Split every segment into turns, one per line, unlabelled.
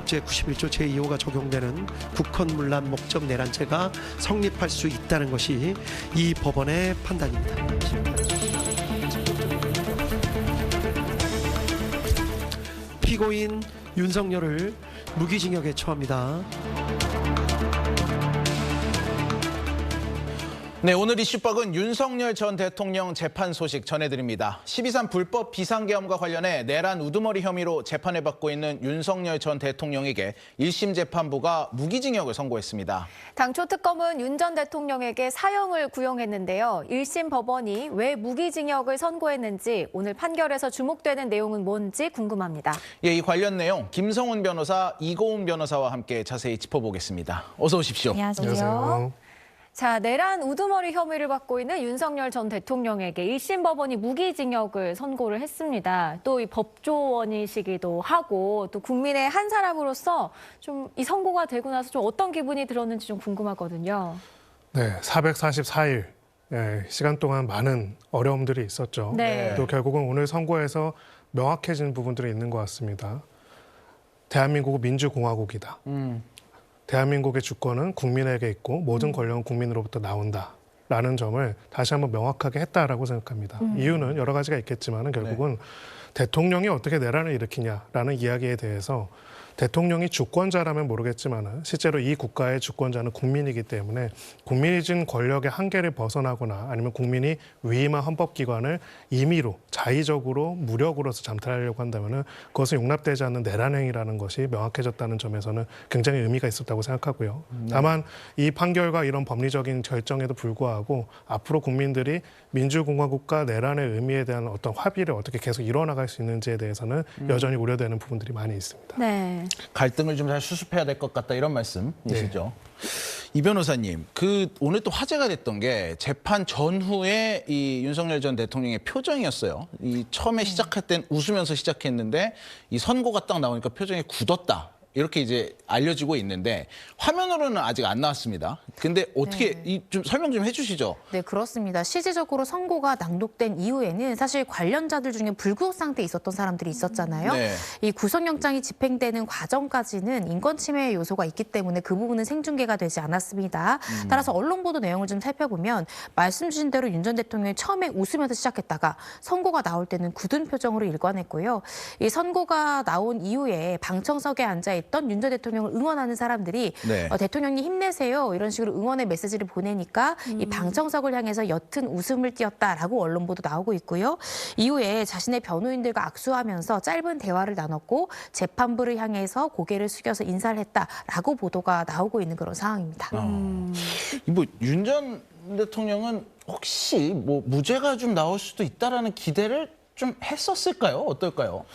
헌법 제91조 제2호가 적용되는 국헌문란 목적 내란죄가 성립할 수 있다는 것이 이 법원의 판단입니다. 피고인 윤석열을 무기징역에 처합니다.
네, 오늘 이슈박은 윤석열 전 대통령 재판 소식 전해드립니다. 12.3 불법 비상계엄과 관련해 내란 우두머리 혐의로 재판을 받고 있는 윤석열 전 대통령에게 1심 재판부가 무기징역을 선고했습니다.
당초 특검은 윤 전 대통령에게 사형을 구형했는데요. 1심 법원이 왜 무기징역을 선고했는지 오늘 판결에서 주목되는 내용은 뭔지 궁금합니다.
예, 이 관련 내용 김성훈 변호사, 이고은 변호사와 함께 자세히 짚어보겠습니다. 어서 오십시오.
안녕하세요. 자, 내란 우두머리 혐의를 받고 있는 윤석열 전 대통령에게 1심 법원이 무기징역을 선고를 했습니다. 또 이 법조원이시기도 하고 또 국민의 한 사람으로서 좀 이 선고가 되고 나서 좀 어떤 기분이 들었는지 좀 궁금하거든요.
네, 444일 시간 동안 많은 어려움들이 있었죠.
네.
또 결국은 오늘 선고에서 명확해진 부분들이 있는 것 같습니다. 대한민국은 민주공화국이다. 대한민국의 주권은 국민에게 있고 모든 권력은 국민으로부터 나온다라는 점을 다시 한번 명확하게 했다라고 생각합니다. 이유는 여러 가지가 있겠지만 결국은 대통령이 어떻게 내란을 일으키냐라는 이야기에 대해서 대통령이 주권자라면 모르겠지만 실제로 이 국가의 주권자는 국민이기 때문에 국민이 준 권력의 한계를 벗어나거나 아니면 국민이 위임한 헌법기관을 임의로 자의적으로 무력으로서 잠탈하려고 한다면 그것은 용납되지 않는 내란 행위라는 것이 명확해졌다는 점에서는 굉장히 의미가 있었다고 생각하고요. 다만 이 판결과 이런 법리적인 결정에도 불구하고 앞으로 국민들이 민주공화국과 내란의 의미에 대한 어떤 합의를 어떻게 계속 이뤄나갈 수 있는지에 대해서는 여전히 우려되는 부분들이 많이 있습니다.
네.
갈등을 좀 잘 수습해야 될 것 같다 이런 말씀이시죠. 네. 이 변호사님, 오늘 또 화제가 됐던 게 재판 전후에 이 윤석열 전 대통령의 표정이었어요. 이 처음에 시작할 땐 웃으면서 시작했는데 이 선고가 딱 나오니까 표정이 굳었다. 이렇게 이제 알려지고 있는데 화면으로는 아직 안 나왔습니다. 근데 어떻게 좀 설명 좀 해주시죠.
네, 그렇습니다. 실질적으로 선고가 낭독된 이후에는 사실 관련자들 중에 불구속 상태에 있었던 사람들이 있었잖아요.
네.
이 구속영장이 집행되는 과정까지는 인권침해 요소가 있기 때문에 그 부분은 생중계가 되지 않았습니다. 따라서 언론 보도 내용을 좀 살펴보면 말씀 주신 대로 윤 전 대통령이 처음에 웃으면서 시작했다가 선고가 나올 때는 굳은 표정으로 일관했고요. 이 선고가 나온 이후에 방청석에 앉아있던 윤 전 대통령을 응원하는 사람들이 대통령님 힘내세요 이런 식으로 응원의 메시지를 보내니까 이 방청석을 향해서 옅은 웃음을 띄었다라고 언론 보도 나오고 있고요. 이후에 자신의 변호인들과 악수하면서 짧은 대화를 나눴고 재판부를 향해서 고개를 숙여서 인사를 했다라고 보도가 나오고 있는 그런 상황입니다.
윤 전 대통령은 혹시 무죄가 좀 나올 수도 있다라는 기대를 좀 했었을까요? 어떨까요?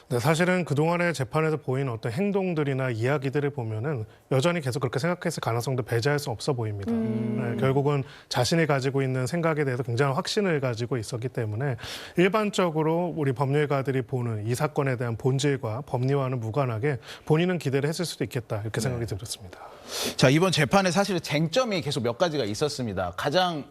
네, 사실은 그동안의 재판에서 보인 어떤 행동들이나 이야기들을 보면은 여전히 계속 그렇게 생각했을 가능성도 배제할 수 없어 보입니다. 네, 결국은 자신이 가지고 있는 생각에 대해서 굉장한 확신을 가지고 있었기 때문에 일반적으로 우리 법률가들이 보는 이 사건에 대한 본질과 법리와는 무관하게 본인은 기대를 했을 수도 있겠다 이렇게 생각이 들었습니다.
자, 이번 재판에 사실 쟁점이 계속 몇 가지가 있었습니다. 가장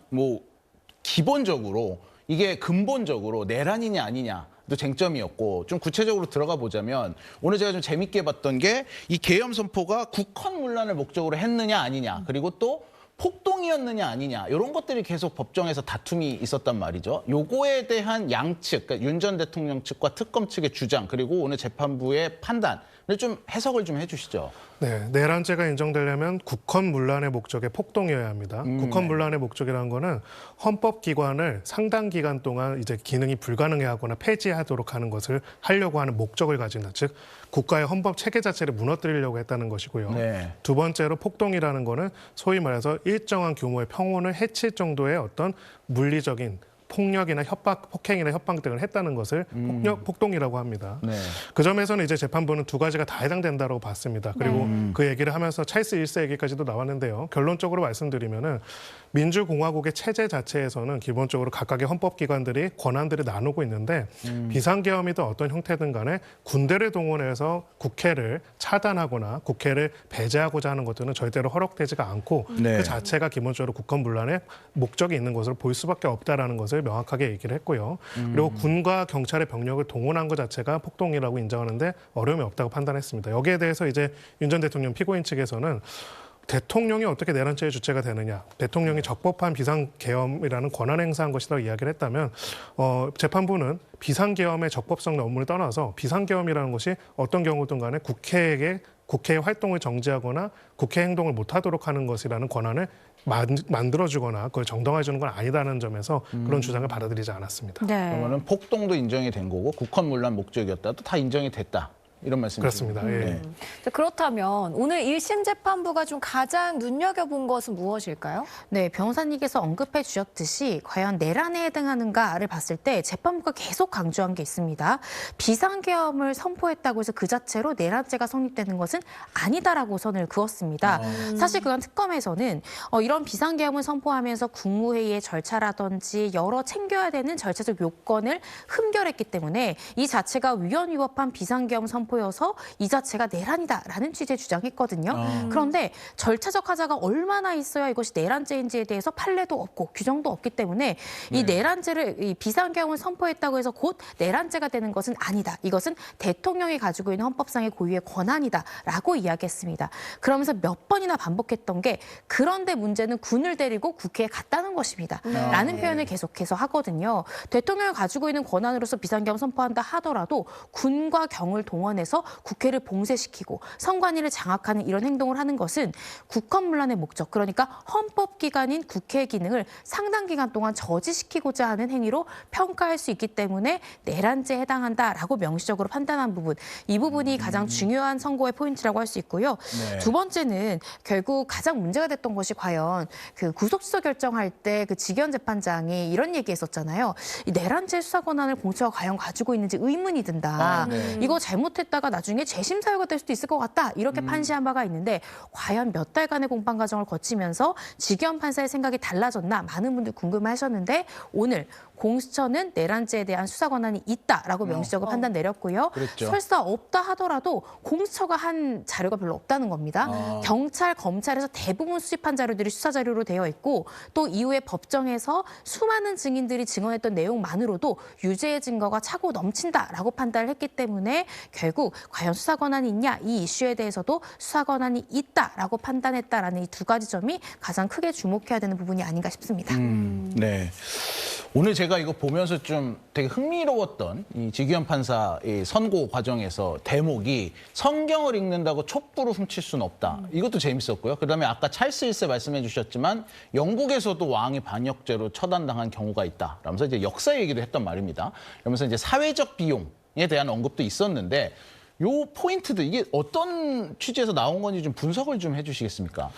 기본적으로 이게 근본적으로 내란이냐 아니냐 또 쟁점이었고 좀 구체적으로 들어가 보자면 오늘 제가 좀 재밌게 봤던 게 이 계엄 선포가 국헌문란을 목적으로 했느냐 아니냐 그리고 또 폭동이었느냐 아니냐 이런 것들이 계속 법정에서 다툼이 있었단 말이죠. 요거에 대한 양측, 그러니까 윤 전 대통령 측과 특검 측의 주장 그리고 오늘 재판부의 판단을 좀 해석을 좀 해주시죠.
네, 내란죄가 인정되려면 국헌문란의 목적의 폭동이어야 합니다. 국헌문란의 목적이라는 거는 헌법기관을 상당 기간 동안 이제 기능이 불가능해하거나 폐지하도록 하는 것을 하려고 하는 목적을 가진다. 즉 국가의 헌법 체계 자체를 무너뜨리려고 했다는 것이고요.
네.
두 번째로 폭동이라는 거는 소위 말해서 일정한 규모의 평온을 해칠 정도의 어떤 물리적인 폭력이나 협박, 폭행이나 협박 등을 했다는 것을 폭동이라고 합니다.
네.
그 점에서는 이제 재판부는 두 가지가 다 해당된다고 봤습니다. 그리고 그 얘기를 하면서 찰스 1세 얘기까지도 나왔는데요. 결론적으로 말씀드리면은 민주공화국의 체제 자체에서는 기본적으로 각각의 헌법기관들이 권한들을 나누고 있는데 비상계엄이든 어떤 형태든 간에 군대를 동원해서 국회를 차단하거나 국회를 배제하고자 하는 것들은 절대로 허락되지가 않고 그 자체가 기본적으로 국헌문란의 목적이 있는 것으로 볼 수밖에 없다라는 것을 명확하게 얘기를 했고요. 그리고 군과 경찰의 병력을 동원한 것 자체가 폭동이라고 인정하는데 어려움이 없다고 판단했습니다. 여기에 대해서 이제 윤 전 대통령 피고인 측에서는 대통령이 어떻게 내란죄의 주체가 되느냐, 대통령이 적법한 비상계엄이라는 권한 행사한 것이라고 이야기를 했다면 재판부는 비상계엄의 적법성 여부를 떠나서 비상계엄이라는 것이 어떤 경우든 간에 국회의 활동을 정지하거나 국회 행동을 못하도록 하는 것이라는 권한을 만들어주거나 그걸 정당화해주는 건 아니다는 점에서 그런 주장을 받아들이지 않았습니다.
네.
그러면은 폭동도 인정이 된 거고 국헌문란 목적이었다도 다 인정이 됐다. 이런 말씀이시죠?
그렇습니다. 예.
자, 그렇다면 오늘 1심 재판부가 좀 가장 눈여겨본 것은 무엇일까요?
네, 변호사님께서 언급해 주셨듯이 과연 내란에 해당하는가를 봤을 때 재판부가 계속 강조한 게 있습니다. 비상계엄을 선포했다고 해서 그 자체로 내란죄가 성립되는 것은 아니다라고 선을 그었습니다. 사실 그간 특검에서는 이런 비상계엄을 선포하면서 국무회의의 절차라든지 여러 챙겨야 되는 절차적 요건을 흠결했기 때문에 이 자체가 위헌위법한 비상계엄 선포여서 이 자체가 내란이다라는 취지의 주장했거든요. 그런데 절차적 하자가 얼마나 있어야 이것이 내란죄인지에 대해서 판례도 없고 규정도 없기 때문에 이 내란죄를 이 비상계엄을 선포했다고 해서 곧 내란죄가 되는 것은 아니다. 이것은 대통령이 가지고 있는 헌법상의 고유의 권한이다라고 이야기했습니다. 그러면서 몇 번이나 반복했던 게 그런데 문제는 군을 데리고 국회에 갔다는 것입니다. 라는 표현을 계속해서 하거든요. 대통령이 가지고 있는 권한으로서 비상계엄 선포한다 하더라도 군과 경을 동원해서 국회를 봉쇄시키고 선관위를 장악하는 이런 행동을 하는 것은 국헌문란의 목적, 그러니까 헌법기관인 국회의 기능을 상당 기간 동안 저지시키고자 하는 행위로 평가할 수 있기 때문에 내란죄에 해당한다라고 명시적으로 판단한 부분, 이 부분이 가장 중요한 선고의 포인트라고 할 수 있고요.
네.
두 번째는 결국 가장 문제가 됐던 것이 과연 그 구속기소 결정할 때 그 지기현 재판장이 이런 얘기했었잖아요. 이 내란죄 수사 권한을 공처가 과연 가지고 있는지 의문이 든다. 이거 잘못했다가 나중에 재심 사유가 될 수도 있을 것 같다. 이렇게 판시한 바가 있는데 과연 몇 달간의 공판 과정을 거치면서 지기현 판사의 생각이 달라졌나 많은 분들 궁금해하셨는데 오늘 공수처는 내란죄에 대한 수사 권한이 있다라고 명시적으로 판단 내렸고요.
그랬죠.
설사 없다 하더라도 공수처가 한 자료가 별로 없다는 겁니다. 경찰, 검찰에서 대부분 수집한 자료들이 수사 자료로 되어 있고 또 이후에 법정에서 수많은 증인들이 증언했던 내용만으로도 유죄의 증거가 차고 넘친다라고 판단을 했기 때문에 결국 과연 수사 권한이 있냐 이 이슈에 대해서도 수사 권한이 있다라고 판단했다라는 이 두 가지 점이 가장 크게 주목해야 되는 부분이 아닌가 싶습니다.
네. 오늘 제가 이거 보면서 좀 되게 흥미로웠던 이 지기현 판사의 선고 과정에서 대목이 성경을 읽는다고 촛불을 훔칠 수는 없다. 이것도 재밌었고요. 그다음에 아까 찰스 1세 말씀해 주셨지만 영국에서도 왕이 반역죄로 처단당한 경우가 있다. 라면서 이제 역사 얘기도 했던 말입니다. 그러면서 이제 사회적 비용에 대한 언급도 있었는데 요 포인트들 이게 어떤 취지에서 나온 건지 좀 분석을 좀 해주시겠습니까?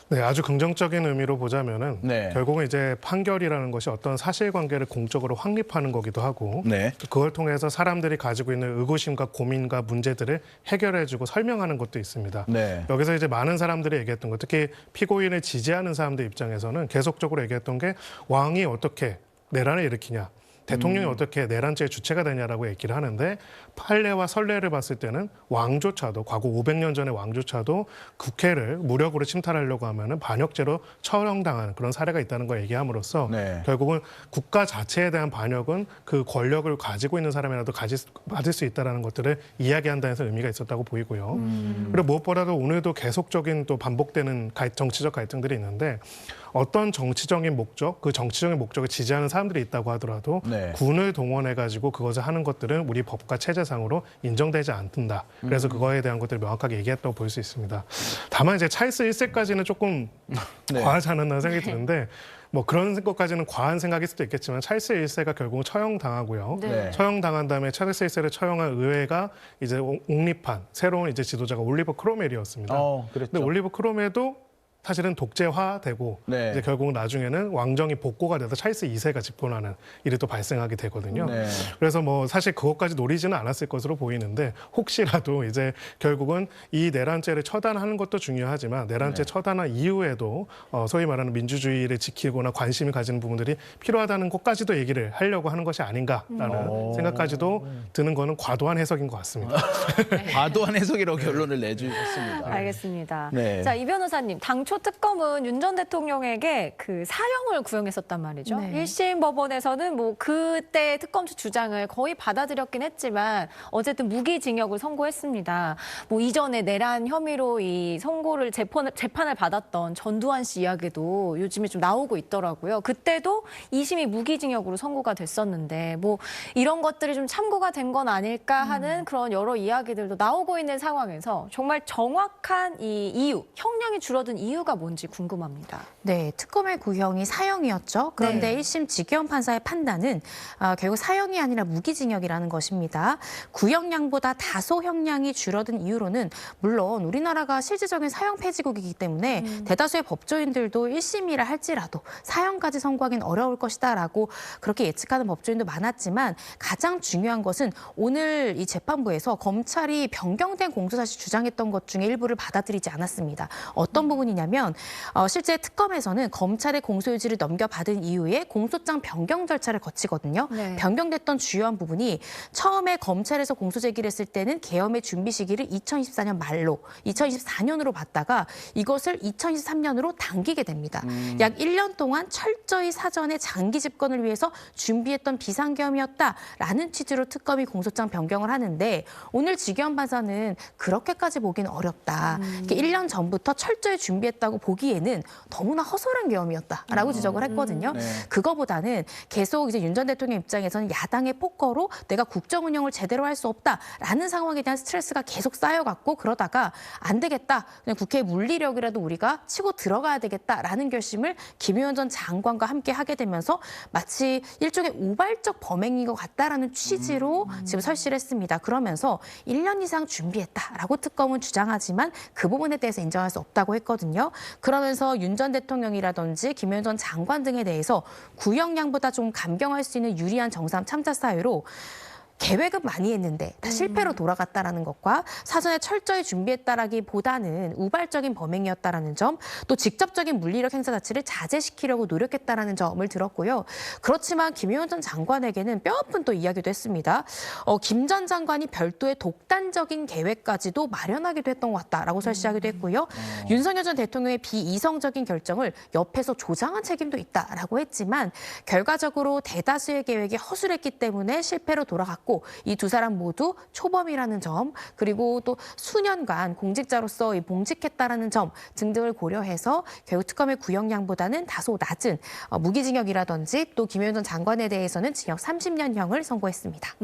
네, 아주 긍정적인 의미로 보자면은
네.
결국은 이제 판결이라는 것이 어떤 사실관계를 공적으로 확립하는 거기도 하고
네.
그걸 통해서 사람들이 가지고 있는 의구심과 고민과 문제들을 해결해주고 설명하는 것도 있습니다.
네.
여기서 이제 많은 사람들이 얘기했던 것, 특히 피고인을 지지하는 사람들 입장에서는 계속적으로 얘기했던 게 왕이 어떻게 내란을 일으키냐. 대통령이 어떻게 내란죄의 주체가 되냐라고 얘기를 하는데 판례와 선례를 봤을 때는 왕조차도 과거 500년 전의 왕조차도 국회를 무력으로 침탈하려고 하면은 반역죄로 처형당하는 그런 사례가 있다는 걸 얘기함으로써
네.
결국은 국가 자체에 대한 반역은 그 권력을 가지고 있는 사람이라도 받을 수 있다는 것들을 이야기한다는 해서 의미가 있었다고 보이고요. 그리고 무엇보다도 오늘도 계속적인 또 반복되는 정치적 갈등들이 있는데 어떤 정치적인 목적, 그 정치적인 목적을 지지하는 사람들이 있다고 하더라도
네.
군을 동원해가지고 그것을 하는 것들은 우리 법과 체제상으로 인정되지 않는다. 그래서 그거에 대한 것들을 명확하게 얘기했다고 볼 수 있습니다. 다만 이제 찰스 1세까지는 조금
네.
과하지 않았나 생각이 드는데 뭐 그런 것까지는 과한 생각일 수도 있겠지만 찰스 1세가 결국은 처형당하고요.
네.
처형당한 다음에 찰스 1세를 처형한 의회가 이제 옹립한 새로운 이제 지도자가 올리버 크로멜이었습니다.
그랬죠.
근데 올리버 크로멜도 사실은 독재화되고
네.
이제 결국 나중에는 왕정이 복고가 돼서 찰스 2세가 집권하는 일이 또 발생하게 되거든요.
네.
그래서 뭐 사실 그것까지 노리지는 않았을 것으로 보이는데 혹시라도 이제 결국은 이 내란죄를 처단하는 것도 중요하지만 내란죄 처단한 이후에도 소위 말하는 민주주의를 지키거나 관심을 가지는 부분들이 필요하다는 것까지도 얘기를 하려고 하는 것이 아닌가라는 생각까지도 드는 거는 과도한 해석인 것 같습니다.
과도한 해석이라고 결론을 내주셨습니다.
알겠습니다.
네.
자, 이 변호사님, 당초 초 특검은 윤 전 대통령에게 그 사형을 구형했었단 말이죠.
네.
1심 법원에서는 뭐 그때 특검 측 주장을 거의 받아들였긴 했지만 어쨌든 무기징역을 선고했습니다. 뭐 이전에 내란 혐의로 이 선고를 재판을 받았던 전두환 씨 이야기도 요즘에 좀 나오고 있더라고요. 그때도 2심이 무기징역으로 선고가 됐었는데 뭐 이런 것들이 좀 참고가 된 건 아닐까 하는 그런 여러 이야기들도 나오고 있는 상황에서 정말 정확한 이 이유, 형량이 줄어든 이유가 뭔지 궁금합니다.
네, 특검의 구형이 사형이었죠. 그런데
네.
1심 지기현 판사의 판단은 결국 사형이 아니라 무기징역이라는 것입니다. 구형량보다 다소 형량이 줄어든 이유로는 물론 우리나라가 실질적인 사형 폐지국이기 때문에 대다수의 법조인들도 1심이라 할지라도 사형까지 선고하기는 어려울 것이다라고 그렇게 예측하는 법조인도 많았지만 가장 중요한 것은 오늘 이 재판부에서 검찰이 변경된 공소사실 주장했던 것 중에 일부를 받아들이지 않았습니다. 어떤 부분이냐면 실제 특검에서는 검찰의 공소유지를 넘겨받은 이후에 공소장 변경 절차를 거치거든요.
네.
변경됐던 주요한 부분이 처음에 검찰에서 공소 제기를 했을 때는 계엄의 준비 시기를 2024년 말로 2024년으로 봤다가 이것을 2023년으로 당기게 됩니다. 약 1년 동안 철저히 사전에 장기 집권을 위해서 준비했던 비상계엄이었다라는 취지로 특검이 공소장 변경을 하는데 오늘 지기현 판사는 그렇게까지 보기는 어렵다. 1년 전부터 철저히 준비했다고 보기에는 너무나 허술한 계엄이었다라고 지적을 했거든요.
네.
그거보다는 계속 이제 윤 전 대통령 입장에서는 야당의 폭거로 내가 국정 운영을 제대로 할 수 없다라는 상황에 대한 스트레스가 계속 쌓여갔고 그러다가 안 되겠다. 그냥 국회 물리력이라도 우리가 치고 들어가야 되겠다라는 결심을 김용현 전 장관과 함께 하게 되면서 마치 일종의 우발적 범행인 것 같다라는 취지로 지금 설치를 했습니다. 그러면서 1년 이상 준비했다라고 특검은 주장하지만 그 부분에 대해서 인정할 수 없다고 했거든요. 그러면서 윤 전 대통령이라든지 김용현 전 장관 등에 대해서 구형량보다 좀 감경할 수 있는 유리한 정상 참자 사유로 계획은 많이 했는데 다 실패로 돌아갔다라는 것과 사전에 철저히 준비했다라기보다는 우발적인 범행이었다라는 점, 또 직접적인 물리력 행사 자체를 자제시키려고 노력했다라는 점을 들었고요. 그렇지만 김용현 전 장관에게는 뼈아픈 또 이야기도 했습니다. 김 전 장관이 별도의 독단적인 계획까지도 마련하기도 했던 것 같다라고 설시하기도 했고요. 윤석열 전 대통령의 비이성적인 결정을 옆에서 조장한 책임도 있다라고 했지만 결과적으로 대다수의 계획이 허술했기 때문에 실패로 돌아갔고 이 두 사람 모두 초범이라는 점 그리고 또 수년간 공직자로서 봉직했다라는 점 등등을 고려해서 결국 특검의 구형량보다는 다소 낮은 무기징역이라든지 또 김용현 전 장관에 대해서는 징역 30년형을 선고했습니다.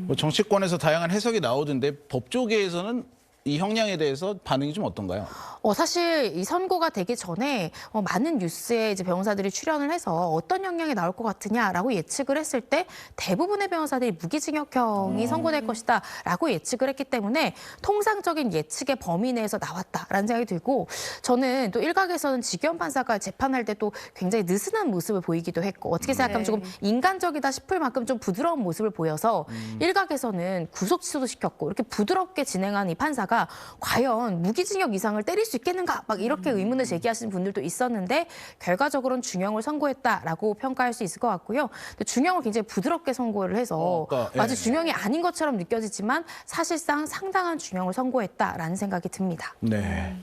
뭐 정치권에서 다양한 해석이 나오던데 법조계에서는 이 형량에 대해서 반응이 좀 어떤가요?
사실 이 선고가 되기 전에 많은 뉴스에 이제 변호사들이 출연을 해서 어떤 형량이 나올 것 같으냐라고 예측을 했을 때 대부분의 변호사들이 무기징역형이 선고될 것이다라고 예측을 했기 때문에 통상적인 예측의 범위 내에서 나왔다라는 생각이 들고 저는 또 일각에서는 지기현 판사가 재판할 때 또 굉장히 느슨한 모습을 보이기도 했고 어떻게 생각하면 조금 인간적이다 싶을 만큼 좀 부드러운 모습을 보여서 일각에서는 구속 취소도 시켰고 이렇게 부드럽게 진행한 이 판사가 과연 무기징역 이상을 때릴 수 있겠는가 막 이렇게 의문을 제기하시는 분들도 있었는데 결과적으로는 중형을 선고했다라고 평가할 수 있을 것 같고요. 근데 중형을 굉장히 부드럽게 선고를 해서 마치 중형이 아닌 것처럼 느껴지지만 사실상 상당한 중형을 선고했다라는 생각이 듭니다.
네.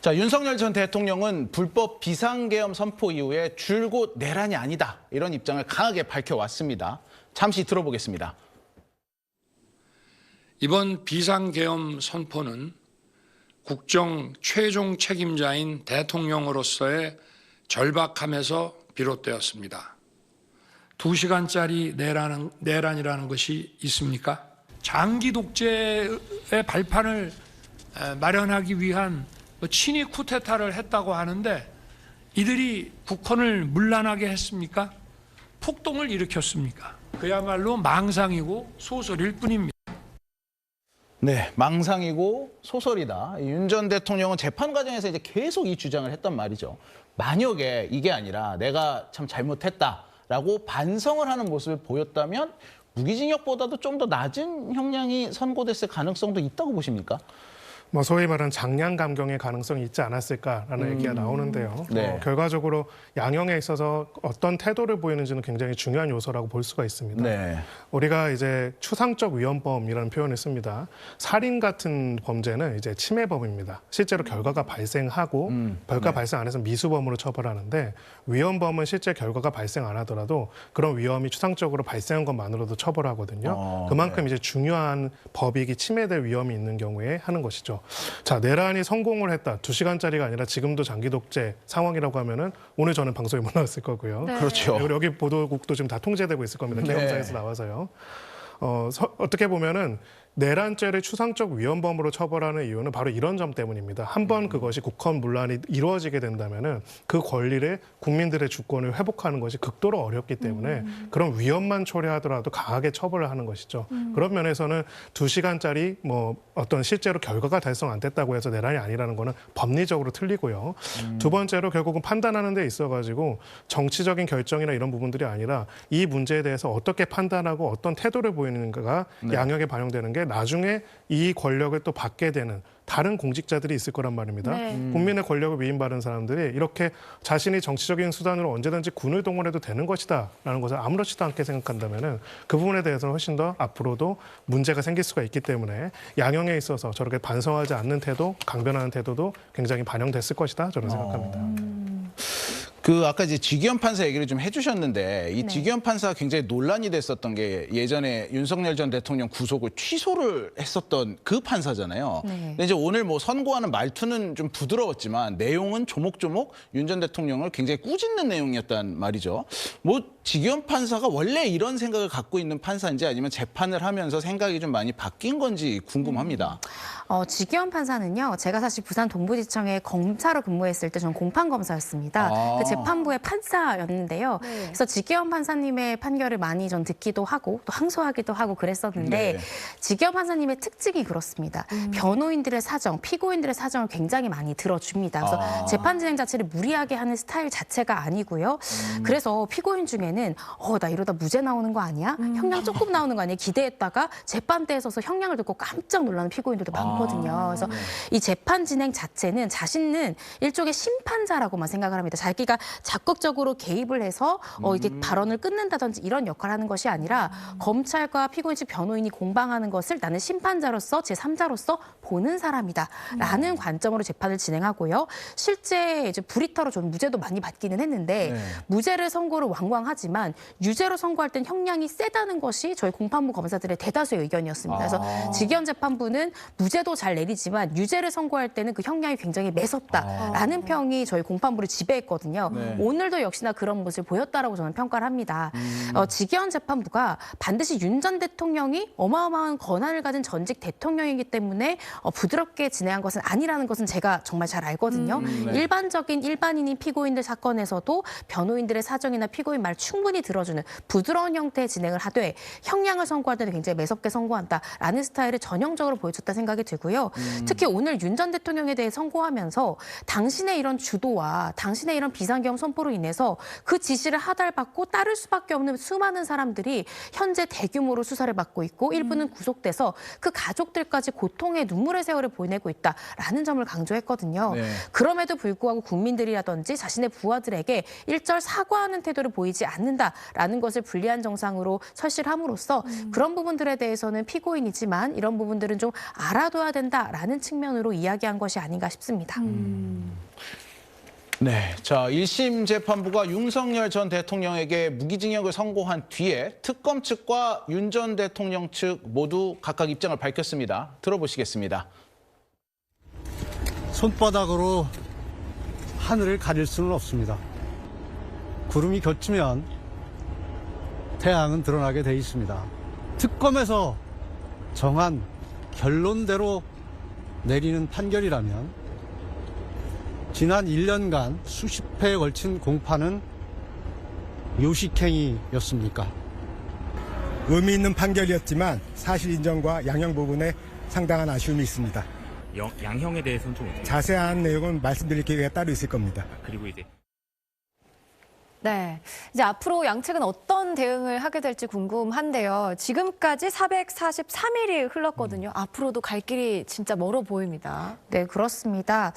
자, 윤석열 전 대통령은 불법 비상계엄 선포 이후에 줄곧 내란이 아니다 이런 입장을 강하게 밝혀왔습니다. 잠시 들어보겠습니다.
이번 비상계엄 선포는 국정 최종 책임자인 대통령으로서의 절박함에서 비롯되었습니다. 2시간짜리 내란이라는 것이 있습니까? 장기 독재의 발판을 마련하기 위한 친위 쿠데타를 했다고 하는데 이들이 국헌을 문란하게 했습니까? 폭동을 일으켰습니까? 그야말로 망상이고 소설일 뿐입니다.
네, 망상이고 소설이다. 윤 전 대통령은 재판 과정에서 이제 계속 이 주장을 했단 말이죠. 만약에 이게 아니라 내가 참 잘못했다라고 반성을 하는 모습을 보였다면 무기징역보다도 좀 더 낮은 형량이 선고됐을 가능성도 있다고 보십니까?
뭐 소위 말하는 장량 감경의 가능성이 있지 않았을까라는 얘기가 나오는데요.
네.
결과적으로 양형에 있어서 어떤 태도를 보이는지는 굉장히 중요한 요소라고 볼 수가 있습니다.
네.
우리가 이제 추상적 위헌범이라는 표현을 씁니다. 살인 같은 범죄는 이제 침해범입니다. 실제로 결과가 발생하고 결과 발생 안 해서 미수범으로 처벌하는데 위헌범은 실제 결과가 발생 안 하더라도 그런 위험이 추상적으로 발생한 것만으로도 처벌하거든요. 그만큼 이제 중요한 법익이 침해될 위험이 있는 경우에 하는 것이죠. 자, 내란이 성공을 했다. 2시간짜리가 아니라 지금도 장기 독재 상황이라고 하면은 오늘 저는 방송에 못 나왔을 거고요.
네.
그렇죠.
그리고 여기 보도국도 지금 다 통제되고 있을 겁니다. 계엄장에서 나와서요. 어떻게 보면은 내란죄를 추상적 위헌범으로 처벌하는 이유는 바로 이런 점 때문입니다. 한번 그것이 국헌문란이 이루어지게 된다면은 그 권리를 국민들의 주권을 회복하는 것이 극도로 어렵기 때문에 그런 위헌만 초래하더라도 강하게 처벌을 하는 것이죠. 그런 면에서는 2시간짜리 뭐 어떤 실제로 결과가 달성 안 됐다고 해서 내란이 아니라는 거는 법리적으로 틀리고요. 두 번째로 결국은 판단하는 데 있어가지고 정치적인 결정이나 이런 부분들이 아니라 이 문제에 대해서 어떻게 판단하고 어떤 태도를 보이는가가 양형에 반영되는 게 나중에 이 권력을 또 받게 되는 다른 공직자들이 있을 거란 말입니다.
네.
국민의 권력을 위임받은 사람들이 이렇게 자신이 정치적인 수단으로 언제든지 군을 동원해도 되는 것이다라는 것을 아무렇지도 않게 생각한다면은 그 부분에 대해서는 훨씬 더 앞으로도 문제가 생길 수가 있기 때문에 양형에 있어서 저렇게 반성하지 않는 태도, 강변하는 태도도 굉장히 반영됐을 것이다 저는 생각합니다.
그 아까 이제 지기현 판사 얘기를 좀 해주셨는데 이 지기현 판사가 굉장히 논란이 됐었던 게 예전에 윤석열 전 대통령 구속을 취소를 했었던 그 판사잖아요.
네.
근데 이제 오늘 뭐 선고하는 말투는 좀 부드러웠지만 내용은 조목조목 윤 전 대통령을 굉장히 꾸짖는 내용이었단 말이죠. 뭐 지기현 판사가 원래 이런 생각을 갖고 있는 판사인지 아니면 재판을 하면서 생각이 좀 많이 바뀐 건지 궁금합니다.
지기현 판사는요, 제가 사실 부산 동부지청에 검사로 근무했을 때 저는 공판검사였습니다. 그 재판부의 판사였는데요.
네.
그래서 지기현 판사님의 판결을 많이 전 듣기도 하고 또 항소하기도 하고 그랬었는데
네.
지기현 판사님의 특징이 그렇습니다. 변호인들의 사정, 피고인들의 사정을 굉장히 많이 들어줍니다. 그래서 재판 진행 자체를 무리하게 하는 스타일 자체가 아니고요. 그래서 피고인 중에는 나 이러다 무죄 나오는 거 아니야? 형량 조금 나오는 거 아니야? 기대했다가 재판대에 서서 형량을 듣고 깜짝 놀라는 피고인들도 많거든요. 그래서 이 재판 진행 자체는 자신은 일종의 심판자라고만 생각을 합니다. 자기가 적극적으로 개입을 해서 이게 발언을 끊는다든지 이런 역할을 하는 것이 아니라 검찰과 피고인 측 변호인이 공방하는 것을 나는 심판자로서 제3자로서 보는 사람이다라는 관점으로 재판을 진행하고요. 실제 이제 불이터로 좀 무죄도 많이 받기는 했는데 무죄를 선고를 왕왕하지만 유죄로 선고할 땐 형량이 세다는 것이 저희 공판부 검사들의 대다수의 의견이었습니다. 그래서 지기현 재판부는 무죄도 잘 내리지만 유죄를 선고할 때는 그 형량이 굉장히 매섭다라는 평이 저희 공판부를 지배했거든요. 오늘도 역시나 그런 모습을 보였다라고 저는 평가를 합니다. 지기현 재판부가 반드시 윤 전 대통령이 어마어마한 권한을 가진 전직 대통령이기 때문에 부드럽게 진행한 것은 아니라는 것은 제가 정말 잘 알거든요. 일반적인 일반인인 피고인들 사건에서도 변호인들의 사정이나 피고인 말 충분히 들어주는 부드러운 형태의 진행을 하되 형량을 선고할 때는 굉장히 매섭게 선고한다라는 스타일을 전형적으로 보여줬다 생각이 들고요. 특히 오늘 윤 전 대통령에 대해 선고하면서 당신의 이런 주도와 당신의 이런 비상계엄 선포로 인해서 그 지시를 하달받고 따를 수밖에 없는 수많은 사람들이 현재 대규모로 수사를 받고 있고 일부는 구속돼서 그 가족들까지 고통의 눈물의 세월을 보내고 있다라는 점을 강조했거든요. 그럼에도 불구하고 국민들이라든지 자신의 부하들에게 일절 사과하는 태도를 보이지 않는다라는 것을 불리한 정상으로 설실함으로써 그런 부분들에 대해서는 피고인이지만 이런 부분들은 좀 알아둬야 된다라는 측면으로 이야기한 것이 아닌가 싶습니다.
네, 자 1심 재판부가 윤석열 전 대통령에게 무기징역을 선고한 뒤에 특검 측과 윤 전 대통령 측 모두 각각 입장을 밝혔습니다. 들어보시겠습니다.
손바닥으로 하늘을 가릴 수는 없습니다. 구름이 겹치면 태양은 드러나게 돼 있습니다. 특검에서 정한 결론대로 내리는 판결이라면 지난 1년간 수십 회에 걸친 공판은 요식행위였습니까?
의미 있는 판결이었지만 사실 인정과 양형 부분에 상당한 아쉬움이 있습니다.
양형에 대해서는 좀 어떻게?
자세한 내용은 말씀드릴 기회가 따로 있을 겁니다.
그리고 이제
네. 이제 앞으로 양측은 어떤 대응을 하게 될지 궁금한데요. 지금까지 443일이 흘렀거든요. 앞으로도 갈 길이 진짜 멀어 보입니다.
네, 그렇습니다.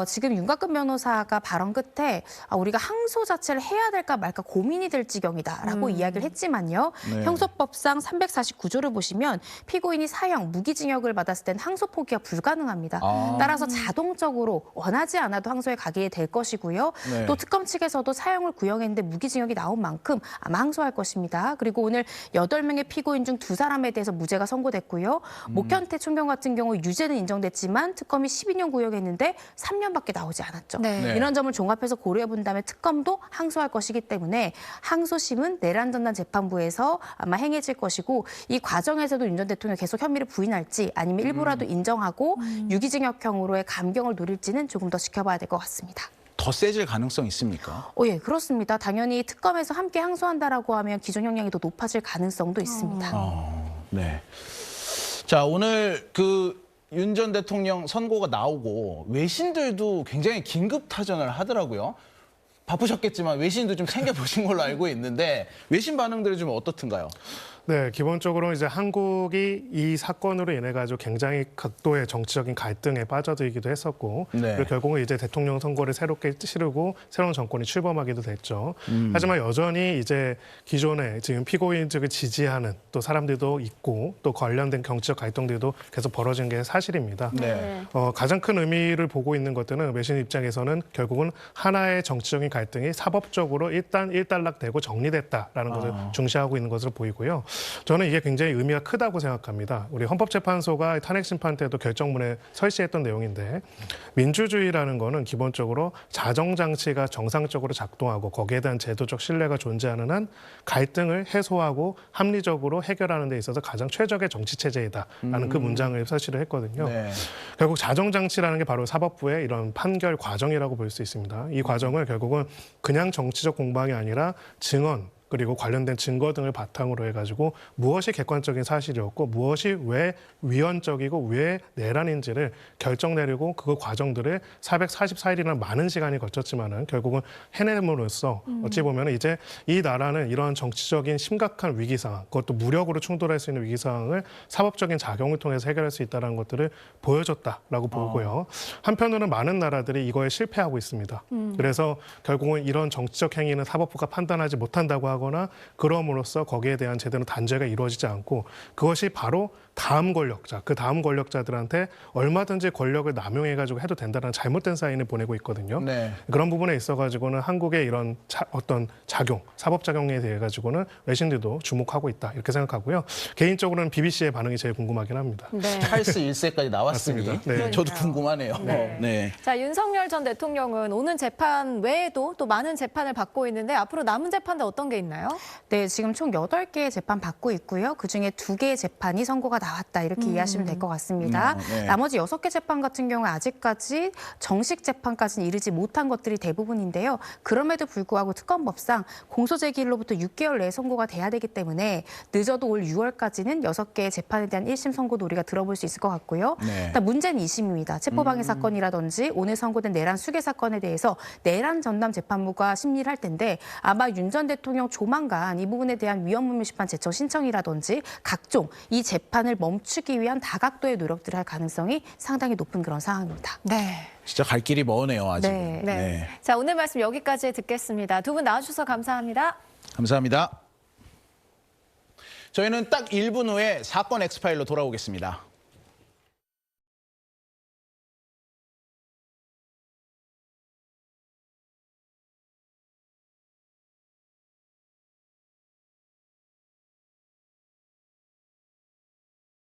지금 윤곽근 변호사가 발언 끝에 우리가 항소 자체를 해야 될까 말까 고민이 될 지경이다라고 이야기를 했지만요.
네.
형소법상 349조를 보시면 피고인이 사형, 무기징역을 받았을 땐 항소 포기가 불가능합니다. 따라서 자동적으로 원하지 않아도 항소에 가게 될 것이고요.
네.
또 특검 측에서도 사형을 구형했는데 무기징역이 나온 만큼 아마 항소할 것입니다. 그리고 오늘 8명의 피고인 중 2사람에 대해서 무죄가 선고됐고요. 목현태 총경 같은 경우 유죄는 인정됐지만 특검이 12년 구형했는데 3년밖에 나오지 않았죠.
네.
이런 점을 종합해서 고려해 본다면 특검도 항소할 것이기 때문에 항소심은 내란전담 재판부에서 아마 행해질 것이고 이 과정에서도 윤 전 대통령이 계속 혐의를 부인할지 아니면 일부라도 인정하고 유기징역형으로의 감경을 노릴지는 조금 더 지켜봐야 될 것 같습니다.
더 세질 가능성 있습니까?
예, 그렇습니다. 당연히 특검에서 함께 항소한다라고 하면 기존 형량이 더 높아질 가능성도 있습니다.
네. 자, 오늘 윤 전 대통령 선고가 나오고 외신들도 굉장히 긴급 타전을 하더라고요. 바쁘셨겠지만 외신도 좀 챙겨보신 걸로 알고 있는데 외신 반응들이 좀 어떻든가요?
네, 기본적으로 이제 한국이 이 사건으로 인해 가지고 굉장히 극도의 정치적인 갈등에 빠져들기도 했었고,
네.
그리고 결국은 이제 대통령 선거를 새롭게 치르고 새로운 정권이 출범하기도 됐죠. 하지만 여전히 이제 기존에 지금 피고인 측을 지지하는 또 사람들도 있고 또 관련된 정치적 갈등들도 계속 벌어진 게 사실입니다.
네.
가장 큰 의미를 보고 있는 것들은 외신 입장에서는 결국은 하나의 정치적인 갈등이 사법적으로 일단 일단락되고 정리됐다라는 것을 중시하고 있는 것으로 보이고요. 저는 이게 굉장히 의미가 크다고 생각합니다. 우리 헌법재판소가 탄핵심판 때도 결정문에 설치했던 내용인데 민주주의라는 거는 기본적으로 자정장치가 정상적으로 작동하고 거기에 대한 제도적 신뢰가 존재하는 한 갈등을 해소하고 합리적으로 해결하는 데 있어서 가장 최적의 정치체제이다라는 그 문장을 설치를 했거든요.
네.
결국 자정장치라는 게 바로 사법부의 이런 판결 과정이라고 볼 수 있습니다. 이 과정을 결국은 그냥 정치적 공방이 아니라 증언, 그리고 관련된 증거 등을 바탕으로 해가지고 무엇이 객관적인 사실이었고 무엇이 왜 위헌적이고 왜 내란인지를 결정 내리고 그 과정들을 444일이나 많은 시간이 거쳤지만은 결국은 해냄으로써 어찌 보면 이제 이 나라는 이러한 정치적인 심각한 위기 상황, 그것도 무력으로 충돌할 수 있는 위기 상황을 사법적인 작용을 통해서 해결할 수 있다는 것들을 보여줬다라고 보고요. 한편으로는 많은 나라들이 이거에 실패하고 있습니다. 그래서 결국은 이런 정치적 행위는 사법부가 판단하지 못한다고 하고 거나 그럼으로써 거기에 대한 제대로 단죄가 이루어지지 않고 그것이 바로 다음 권력자, 그 다음 권력자들한테 얼마든지 권력을 남용해가지고 해도 된다는 잘못된 사인을 보내고 있거든요.
네.
그런 부분에 있어가지고는 한국의 이런 어떤 작용, 사법작용에 대해 가지고는 외신들도 주목하고 있다 이렇게 생각하고요. 개인적으로는 BBC의 반응이 제일 궁금하긴 합니다.
네.
찰스 1세까지 나왔으니
맞습니다. 네.
저도 궁금하네요.
네.
네.
자, 윤석열 전 대통령은 오는 재판 외에도 또 많은 재판을 받고 있는데 앞으로 남은 재판들 어떤 게 있나요?
네, 지금 총 8개의 재판 받고 있고요. 그중에 2개의 재판이 선고가 나왔다 이렇게 이해하시면 될 것 같습니다.
네.
나머지 6개 재판 같은 경우에 아직까지 정식 재판까지는 이르지 못한 것들이 대부분인데요. 그럼에도 불구하고 특검법상 공소 제기일로부터 6개월 내에 선고가 돼야 되기 때문에 늦어도 올 6월까지는 6개의 재판에 대한 1심 선고도 우리가 들어볼 수 있을 것 같고요.
네.
일단 문제는 2심입니다. 체포방해 사건이라든지 오늘 선고된 내란 수괴 사건에 대해서 내란 전담 재판부가 심리를 할 텐데 아마 윤 전 대통령 조만간 이 부분에 대한 위헌물밀심판 제청 신청이라든지 각종 이 재판을 멈추기 위한 다각도의 노력들을 할 가능성이 상당히 높은 그런 상황입니다.
네.
진짜 갈 길이 머네요, 아직.
네.
네. 자, 오늘 말씀 여기까지 듣겠습니다. 두 분 나와주셔서 감사합니다.
감사합니다. 저희는 딱 1분 후에 사건 엑스파일로 돌아오겠습니다.